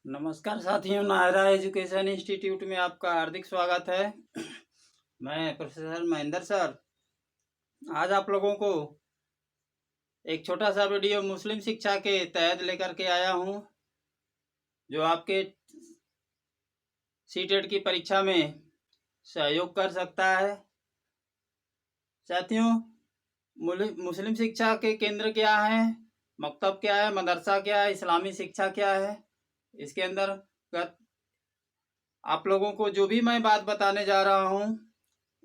नमस्कार साथियों, Naira education institute में आपका हार्दिक स्वागत है। मैं प्रोफेसर महेंद्र सर आज आप लोगों को एक छोटा सा वीडियो मुस्लिम शिक्षा के तहत लेकर के आया हूं, जो आपके सीटेट की परीक्षा में सहयोग कर सकता है। साथियों, मुस्लिम शिक्षा के केंद्र क्या है, मकतब क्या है, मदरसा क्या है, इस्लामी शिक्षा क्या है, इसके अंदर आप लोगों को जो भी मैं बात बताने जा रहा हूं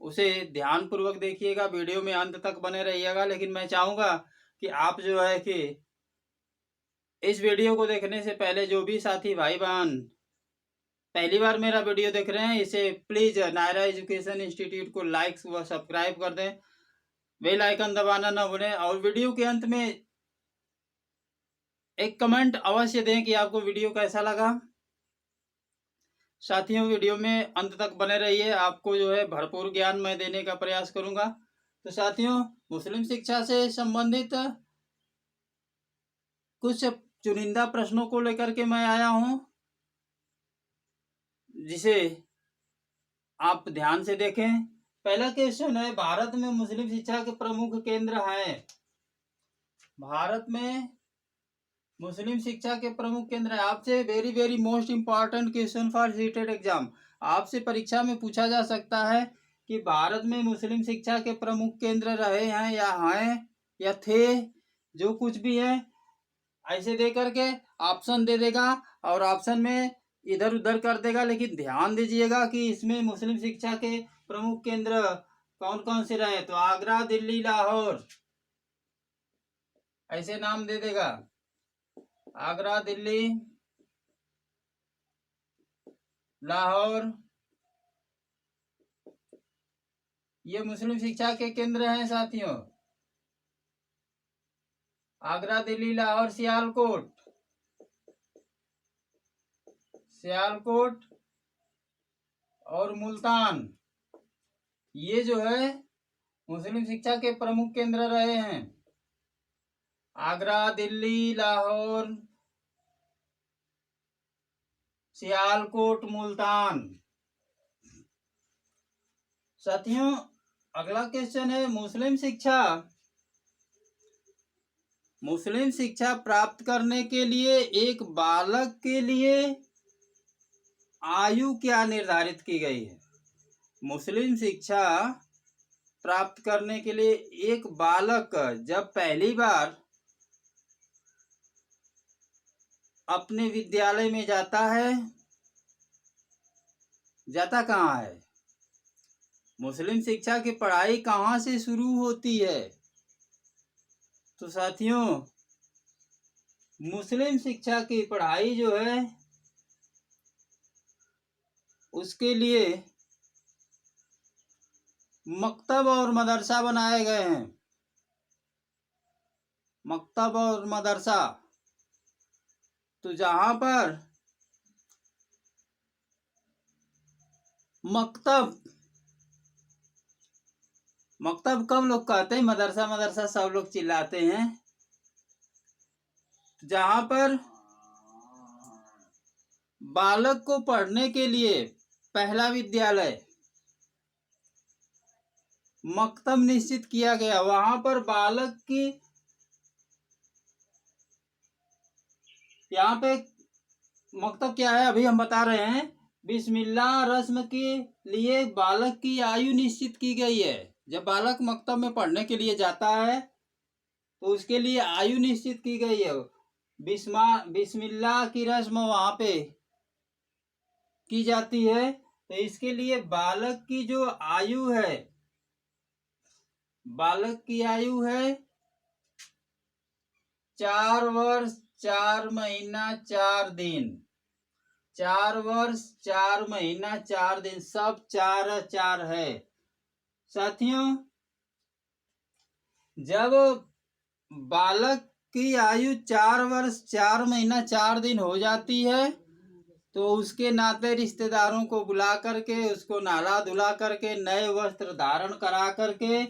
उसे ध्यान पूर्वक देखिएगा, वीडियो में अंत तक बने रहिएगा। लेकिन मैं चाहूंगा कि आप जो है कि इस वीडियो को देखने से पहले जो भी साथी भाई बहन पहली बार मेरा वीडियो देख रहे हैं, इसे प्लीज नायरा एजुकेशन इंस्टीट्यूट को लाइक व सब्सक्राइब कर दें, बेल आइकन दबाना न भूलें और वीडियो के अंत में एक कमेंट अवश्य दें कि आपको वीडियो कैसा लगा। साथियों, वीडियो में अंत तक बने रहिए, आपको जो है भरपूर ज्ञान मैं देने का प्रयास करूंगा। तो साथियों, मुस्लिम शिक्षा से संबंधित कुछ चुनिंदा प्रश्नों को लेकर के मैं आया हूं, जिसे आप ध्यान से देखें। पहला क्वेश्चन है, भारत में मुस्लिम शिक्षा के प्रमुख केंद्र हैं। भारत में मुस्लिम शिक्षा के प्रमुख केंद्र है। आपसे very most important question for CTET exam, आपसे परीक्षा में पूछा जा सकता है कि भारत में मुस्लिम शिक्षा के प्रमुख केंद्र रहे हैं या थे, जो कुछ भी है ऐसे दे करके ऑप्शन दे देगा और ऑप्शन में इधर उधर कर देगा। लेकिन ध्यान दीजिएगा कि इसमें मुस्लिम शिक्षा के प्रमुख केंद्र कौन कौन से रहे, तो आगरा, दिल्ली, लाहौर ऐसे नाम दे देगा। आगरा, दिल्ली, लाहौर, ये मुस्लिम शिक्षा के केंद्र हैं साथियों। आगरा, दिल्ली, लाहौर, सियालकोट और मुल्तान, ये जो है मुस्लिम शिक्षा के प्रमुख केंद्र रहे हैं। आगरा, दिल्ली, लाहौर, सियालकोट, मुल्तान। साथियों, अगला क्वेश्चन है, मुस्लिम शिक्षा प्राप्त करने के लिए एक बालक के लिए आयु क्या निर्धारित की गई है। मुस्लिम शिक्षा प्राप्त करने के लिए एक बालक जब पहली बार अपने विद्यालय में जाता कहाँ है, मुस्लिम शिक्षा की पढ़ाई कहाँ से शुरू होती है। तो साथियों, मुस्लिम शिक्षा की पढ़ाई जो है उसके लिए मकतब और मदरसा बनाए गए हैं। मकतब और मदरसा, तो जहां पर मकतब कम लोग कहते हैं, मदरसा सब लोग चिल्लाते हैं। जहां पर बालक को पढ़ने के लिए पहला विद्यालय मकतब निश्चित किया गया, वहां पर बालक की, यहाँ पे मकतब क्या है अभी हम बता रहे हैं। बिस्मिल्लाह रस्म के लिए बालक की आयु निश्चित की गई है। जब बालक मकतब में पढ़ने के लिए जाता है तो उसके लिए आयु निश्चित की गई है। बिस्मिल्लाह की रस्म वहां पे की जाती है। तो इसके लिए बालक की जो आयु है, बालक की आयु है 4 वर्ष 4 महीना 4 दिन। 4 वर्ष 4 महीना 4 दिन, सब 4 है। साथियों, जब बालक की आयु 4 वर्ष 4 महीना 4 दिन हो जाती है तो उसके नाते रिश्तेदारों को बुला करके उसको नहला धुला करके नए वस्त्र धारण करा करके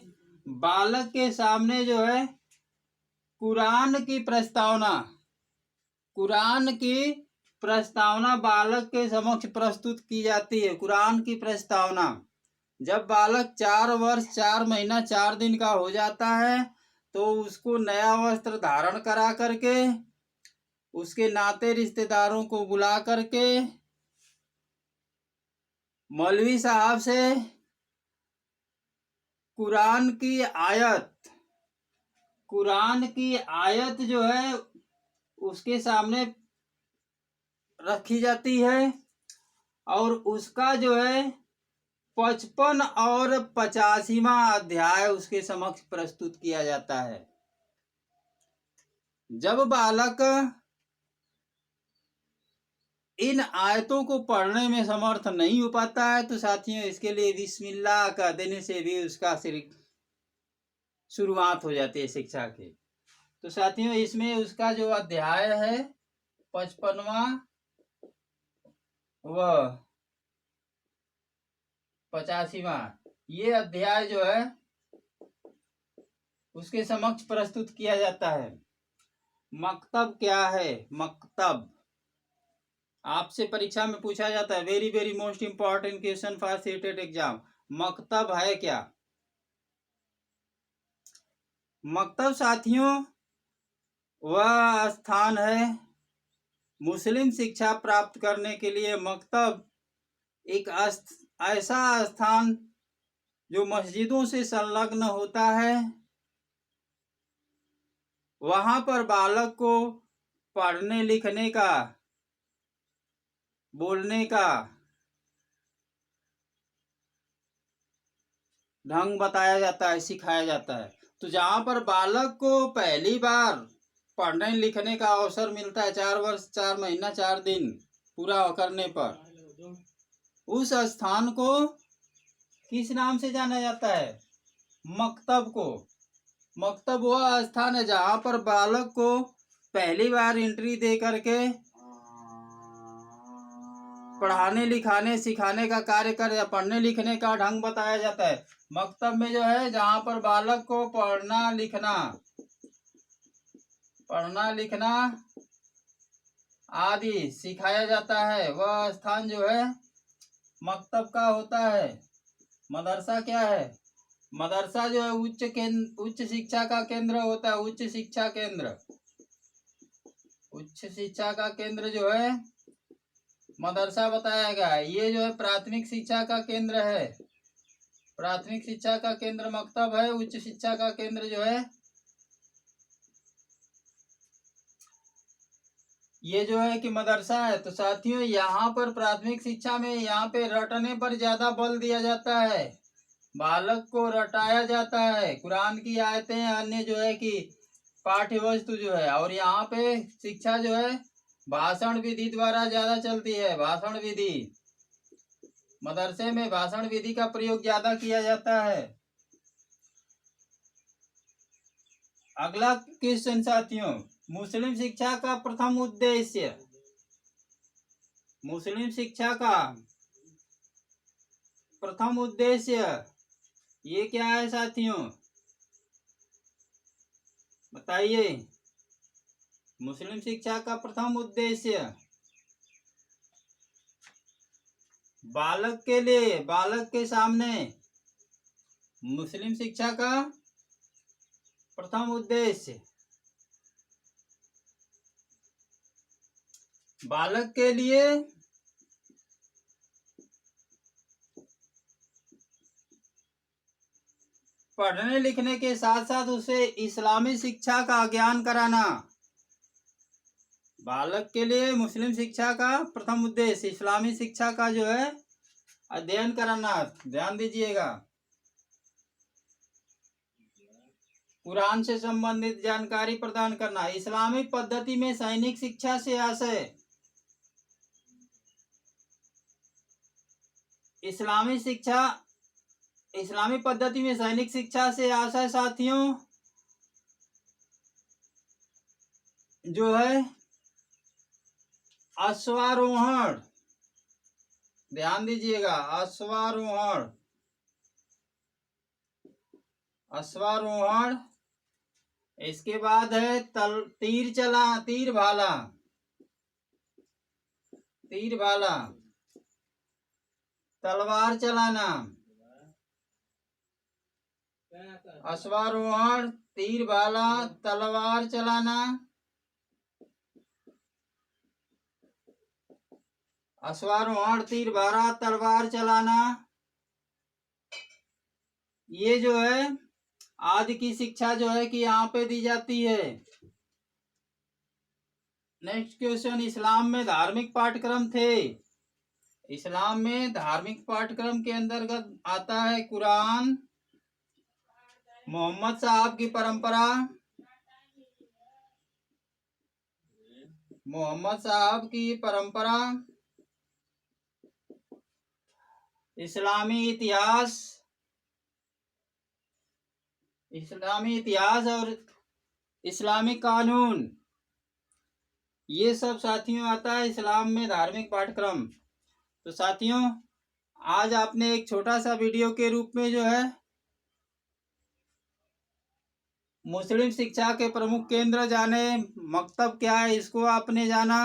बालक के सामने जो है कुरान की प्रस्तावना बालक के समक्ष प्रस्तुत की जाती है। कुरान की प्रस्तावना, जब बालक 4 वर्ष 4 महीना 4 दिन का हो जाता है तो उसको नया वस्त्र धारण करा करके उसके नाते रिश्तेदारों को बुला करके मौलवी साहब से कुरान की आयत जो है उसके सामने रखी जाती है और उसका जो है 55 और 85वां अध्याय उसके समक्ष प्रस्तुत किया जाता है। जब बालक इन आयतों को पढ़ने में समर्थ नहीं हो पाता है तो साथियों इसके लिए बिस्मिल्लाह का देने से भी उसका शुरुआत हो जाती है शिक्षा की। तो साथियों इसमें उसका जो अध्याय है 55वां व 85वां, ये अध्याय जो है उसके समक्ष प्रस्तुत किया जाता है। मकतब क्या है? मकतब आपसे परीक्षा में पूछा जाता है, very very most important question for CTET exam. मकतब है क्या? मकतब साथियों वह स्थान है मुस्लिम शिक्षा प्राप्त करने के लिए। मकतब एक ऐसा स्थान जो मस्जिदों से संलग्न होता है, वहां पर बालक को पढ़ने लिखने का, बोलने का ढंग बताया जाता है, सिखाया जाता है। तो जहां पर बालक को पहली बार पढ़ने लिखने का अवसर मिलता है 4 वर्ष 4 महीना 4 दिन पूरा करने पर, उस स्थान को किस नाम से जाना जाता है? मकतब को। मकतब वह स्थान है जहां पर बालक को पहली बार एंट्री दे करके पढ़ाने लिखाने सिखाने का कार्य कर या पढ़ने लिखने का ढंग बताया जाता है। मकतब में जो है जहां पर बालक को पढ़ना लिखना आदि सिखाया जाता है, वह स्थान जो है मकतब का होता है। मदरसा क्या है? मदरसा जो है उच्च शिक्षा का केंद्र होता है। उच्च शिक्षा का केंद्र जो है मदरसा बताया गया है। ये जो है प्राथमिक शिक्षा का केंद्र है। प्राथमिक शिक्षा का केंद्र मकतब है। उच्च शिक्षा का केंद्र जो है ये जो है कि मदरसा है। तो साथियों यहाँ पर प्राथमिक शिक्षा में यहाँ पे रटने पर ज्यादा बल दिया जाता है, बालक को रटाया जाता है। कुरान की आयतें अन्य जो है कि पाठ्य वस्तु जो है, और यहाँ पे शिक्षा जो है भाषण विधि द्वारा ज्यादा चलती है। भाषण विधि, मदरसे में भाषण विधि का प्रयोग ज्यादा किया जाता है। अगला क्वेश्चन साथियों, मुस्लिम शिक्षा का प्रथम उद्देश्य। मुस्लिम शिक्षा का प्रथम उद्देश्य ये क्या है साथियों? बताइए। मुस्लिम शिक्षा का प्रथम उद्देश्य बालक के लिए, बालक के सामने मुस्लिम शिक्षा का प्रथम उद्देश्य बालक के लिए पढ़ने लिखने के साथ साथ उसे इस्लामी शिक्षा का ज्ञान कराना। बालक के लिए मुस्लिम शिक्षा का प्रथम उद्देश्य इस्लामी शिक्षा का जो है अध्ययन कराना। ध्यान दीजिएगा। कुरान से संबंधित जानकारी प्रदान करना। इस्लामिक पद्धति में सैनिक शिक्षा से आशय, इस्लामी पद्धति में सैनिक शिक्षा से आशय साथियों जो है अश्वारोहण। ध्यान दीजिएगा, अश्वारोहण। इसके बाद है तीर भाला। तीर भाला, तलवार चलाना, अश्वारोहण, तीर भाला, तलवार चलाना, अश्वारोहण, तीर भाला, तलवार चलाना, ये जो है आज की शिक्षा जो है कि यहाँ पे दी जाती है। नेक्स्ट क्वेश्चन, इस्लाम में धार्मिक पाठ्यक्रम थे। इस्लाम में धार्मिक पाठ्यक्रम के अंतर्गत आता है कुरान, मोहम्मद साहब की परंपरा, मोहम्मद साहब की परंपरा, इस्लामी इतिहास, इस्लामी इतिहास और इस्लामिक कानून, ये सब साथियों आता है इस्लाम में धार्मिक पाठ्यक्रम। तो साथियों आज आपने एक छोटा सा वीडियो के रूप में जो है मुस्लिम शिक्षा के प्रमुख केंद्र जाने, मकतब क्या है इसको आपने जाना,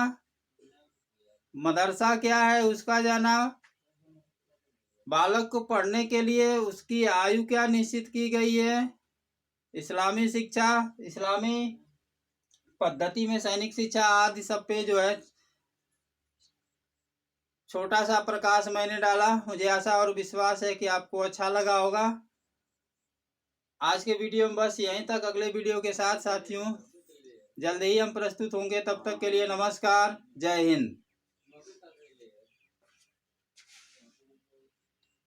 मदरसा क्या है उसका जाना, बालक को पढ़ने के लिए उसकी आयु क्या निश्चित की गई है, इस्लामी शिक्षा, इस्लामी पद्धति में सैनिक शिक्षा आदि सब पे जो है छोटा सा प्रकाश मैंने डाला। मुझे आशा और विश्वास है कि आपको अच्छा लगा होगा। आज के वीडियो में बस यहीं तक। अगले वीडियो के साथ साथियों जल्द ही हम प्रस्तुत होंगे। तब तक के लिए नमस्कार, जय हिंद।